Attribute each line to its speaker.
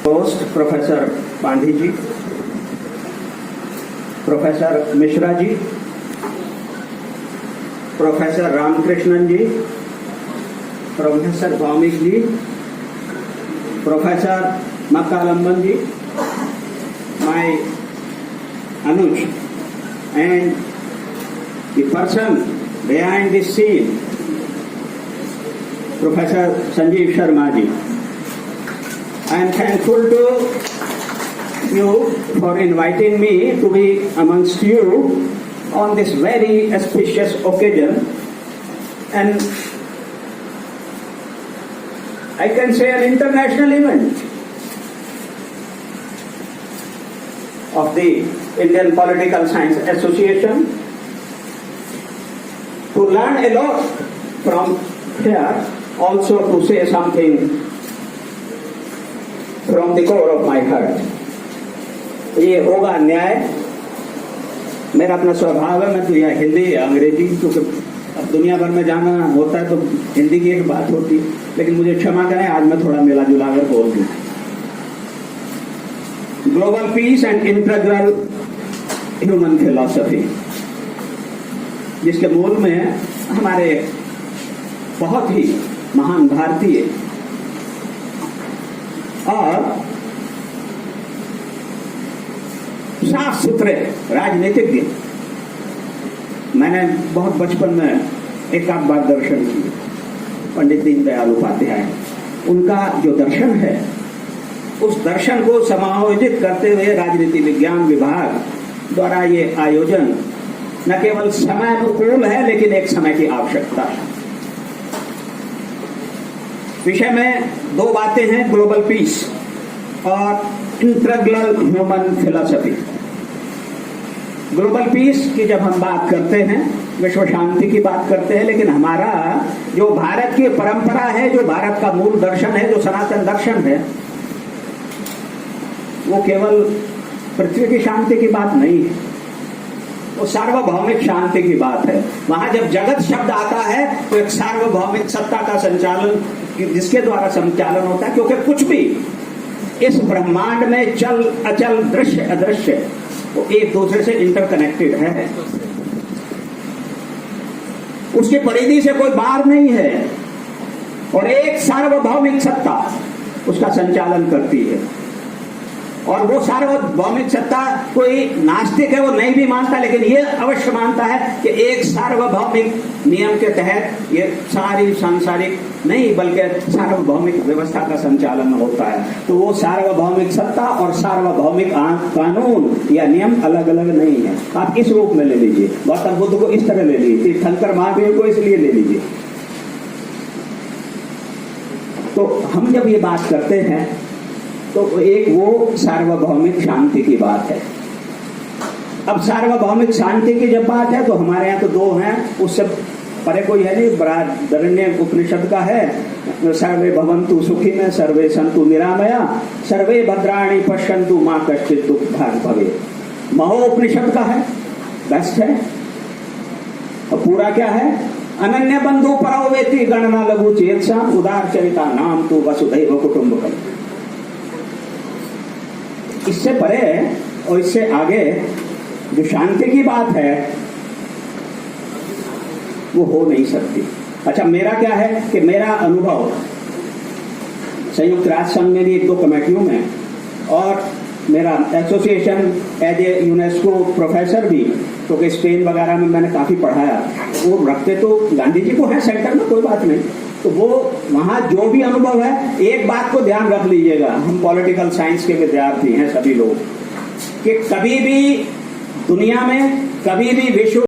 Speaker 1: Host professor Pandhi ji, professor Mishra ji, professor Ramakrishnan ji, professor Bhowmik ji, professor Makkalamban ji, my Anuj, and the person behind this scene, Professor Sanjeev Sharma ji. I am thankful to you for inviting me to be amongst you on this very auspicious occasion, and I can say an international event of the Indian Political Science Association, to learn a lot from here, also to say something from the core of my heart. ये होगा अन्याय। मेरा अपना स्वभाव है, मैं तो यह हिंदी अंग्रेजी, क्योंकि अब दुनिया भर में जाना होता है तो हिंदी की एक बात होती है, लेकिन मुझे क्षमा करें, आज मैं थोड़ा मिला जुला कर बोल दूं। Global piece and integral human philosophy, जिसके मूल में हमारे बहुत ही महान भारतीय और साफ सुथरे राजनीतिज्ञ, मैंने बहुत बचपन में एक आध बार दर्शन किए, पंडित दीनदयाल उपाध्याय, उनका जो दर्शन है उस दर्शन को समायोजित करते हुए राजनीति विज्ञान विभाग द्वारा ये आयोजन न केवल समय अनुकूल है, लेकिन एक समय की आवश्यकता है। विषय में दो बातें हैं, ग्लोबल पीस और integral human philosophy. Global piece की जब हम बात करते हैं, विश्व शांति की बात करते हैं, लेकिन हमारा जो भारत की परंपरा है, जो भारत का मूल दर्शन है, जो सनातन दर्शन है, वो केवल पृथ्वी की शांति की बात नहीं है, वो सार्वभौमिक शांति की बात है। वहां जब जगत शब्द आता है तो एक सार्वभौमिक सत्ता का संचालन, जिसके द्वारा संचालन होता है, क्योंकि कुछ भी इस ब्रह्मांड में चल अचल दृश्य अदृश्य वो एक दूसरे से इंटरकनेक्टेड है, उसकी परिधि से कोई बाहर नहीं है, और एक सार्वभौमिक सत्ता उसका संचालन करती है। और वो सार्वभौमिक सत्ता, कोई नास्तिक है वो नहीं भी मानता, लेकिन ये अवश्य मानता है कि एक सार्वभौमिक नियम के तहत ये सारी सांसारिक नहीं बल्कि सार्वभौमिक व्यवस्था का संचालन होता है। तो वो सार्वभौमिक सत्ता और सार्वभौमिक कानून या नियम अलग अलग नहीं है। आप इस रूप में ले लीजिए, गौतम बुद्ध को इस तरह ले लीजिए, तीर्थंकर महावीर को इसलिए ले लीजिए। तो हम जब ये बात करते हैं तो एक वो सार्वभौमिक शांति की बात है। अब सार्वभौमिक शांति की जब बात है तो हमारे यहाँ तो दो हैं, उससे परे कोई है नहीं। बृहदारण्यक उपनिषद का है, सर्वे भवन्तु सुखिनः सर्वे सन्तु निरामया सर्वे भद्राणि पश्यन्तु मा कश्चित् दुःखभाग् भवेत्। महोपनिषद का है, बेस्ट है। और पूरा क्या है? अनन्य बंधु परो वेति गणना लघु चेतसा उदार चरिता नाम तु वसुधैव कुटुम्बकम्। इससे परे और इससे आगे जो शांति की बात है वो हो नहीं सकती। अच्छा, मेरा क्या है कि मेरा अनुभव संयुक्त राष्ट्र संघ में भी एक दो कमेटियों में, और मेरा association as a UNESCO professor भी, क्योंकि स्पेन वगैरह में मैंने काफी पढ़ाया, वो रखते तो गांधी जी को है सेंटर में, कोई बात नहीं। तो वो वहां जो भी अनुभव है, एक बात को ध्यान रख लीजिएगा, हम पॉलिटिकल साइंस के विद्यार्थी हैं सभी लोग, कि कभी भी दुनिया में, कभी भी विश्व